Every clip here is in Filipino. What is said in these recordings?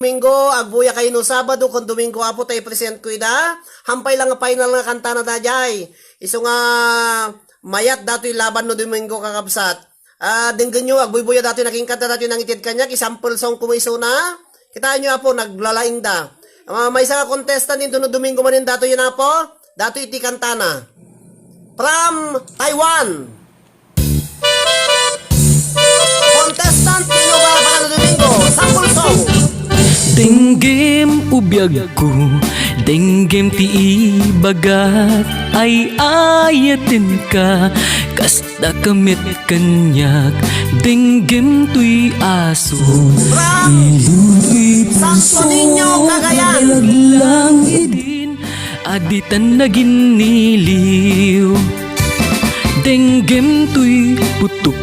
Domingo, agbuya kayo no Sabado, kung Domingo apo tayo present ko ida. Hampay lang nga final nga kanta na dajay. Iso nga mayat dato yung laban no Domingo kakabsat. Dinggan nyo, agbuy-buya dato naking kanta dato nang itid kanya, kisample song kumiso na. Kita nyo apo, naglalaing da. May isang contestant dito no Domingo manin dato yun apo. Dato iti kanta na. From Taiwan. Contestant nino ba para no Domingo? Sample song. Denggem ubiyag ko, denggem ti ibagat, ay ayatin ka, kasta kamit kanyak, denggem tuy aso, iluwi Sakto ninyo Cagayan. langit, aditan na giniliw, denggem tuy putuk,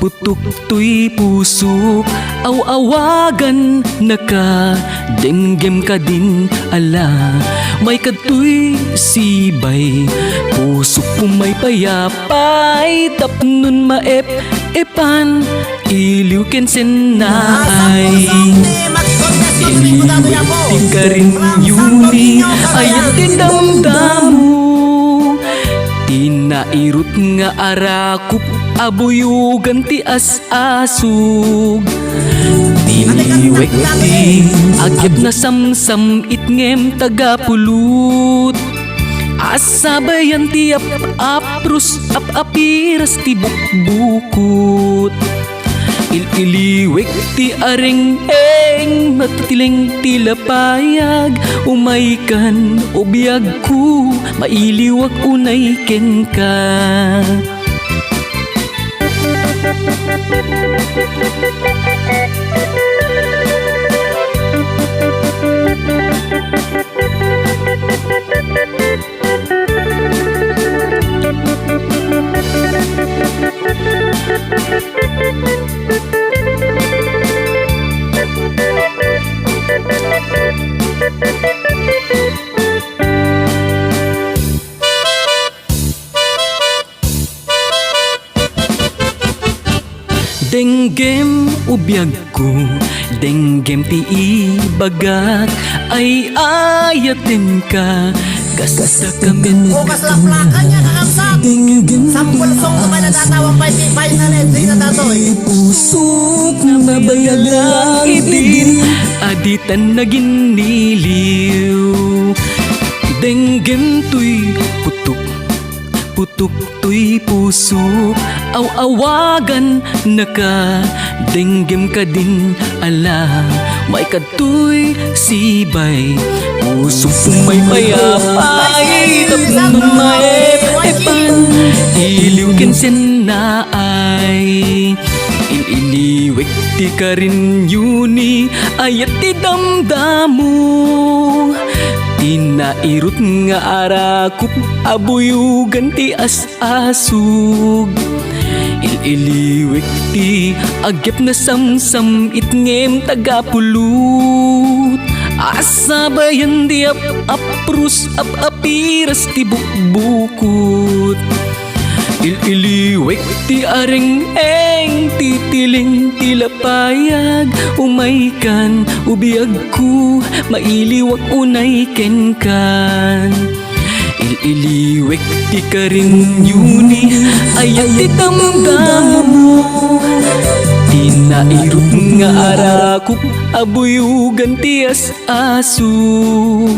putuk tuy pusok, aw-awagan naka, denggem ka din ala, may katuy sibay, pusok pumay payapay, tapnon maep epan, iliw kensen na ay. Iliwit ka rin yuni, ayat tinamdamu, tinairut nga arakup, abuyugan ti as-asug. Diliwek ti agyat na samsam itngem tagapulot, asabayan ti aprus apiras ti bukbukot. Iliwek ti areng-eng matitileng tilapayag, umaykan ubiyag ko, mailiwag unay ken ka. Denggem ubiyag ko, denggem ti ibagat, ay ayatin ka, kasta kamit Bukas lang plaka niya kakabsat. Sample song ko pa na tatawang final entry na datoy. pusok na bayalang itin, aditan na giniliw, denggem tuy putuk, putuk tuy pusok, aw-awagan naka, denggem ka din ala, may katuy sibay, pusok pumay payapay, tapnon maepan, iliw kensen na ay. Ililiwek ti ka rin yuni, ayat ti damdamu, tinairut nga arakup, abuyugan ti as-asug. Ililiwek ti agyap na samsam itngem tagapulot, asabayan di aprus apiras ti bukbukot. Ililiwek ti areng-eng titiling tilapayag, umaykan ubiyag ko, mailiwag unay ken kan. Ililiwek ti ka rin yuni, ayat ti damdamu, tinairut nga arakup, abuyugan ti as-asug.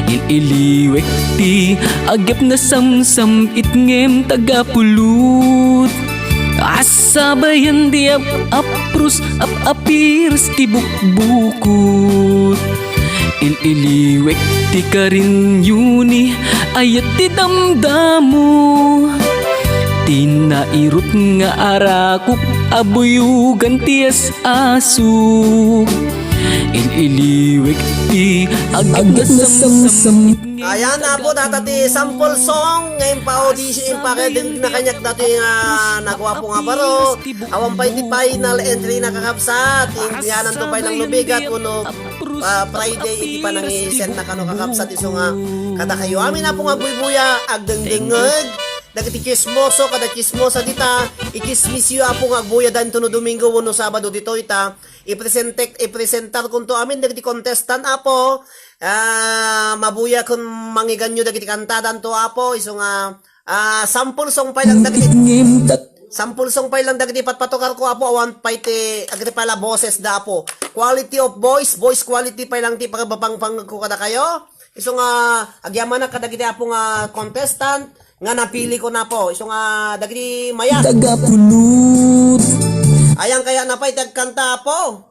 Ililiwek ti agyap na samsam itngem tagapulot, asabayan di aprus apiras ti bukbukot. Ililiwek ti ka rin yuni, ayat ti damdamu, tinairut nga arakup, abuyugan ti as-asug. Ililiwek ti agyap na samsam. Ayan na po tatati sample song ngayon pa audition pa kaya din na kanyak dati nga nagawa po nga baro awang pa iti final entry na kakabsat indianan to pa ng lubigat kuno Friday iti pa nang i-send na kano kakabsat iso nga kada kayo amin na po nga buy-buya agdengdengeg dagiti chismoso kada chismosa dita ikismisyo apo nga agbuya dan tuno Domingo wano Sabado dito ita ipresentar kunto amin dagiti contestant apo mabuya kun mangiganyo dagiti kantadan to apo iso nga sample song pa lang dagiti sampul song pa lang dagiti patpatokar ko apo awan pa iti agri pala boses da apo. Quality of voice quality pa lang ti pagpapangpang ko kada kayo. Iso nga agyaman na kadagiti apo nga contestant nga napili ko na po. Iso nga dagiti mayat. Tagapulot. Ayang kaya na pa itagkanta apo.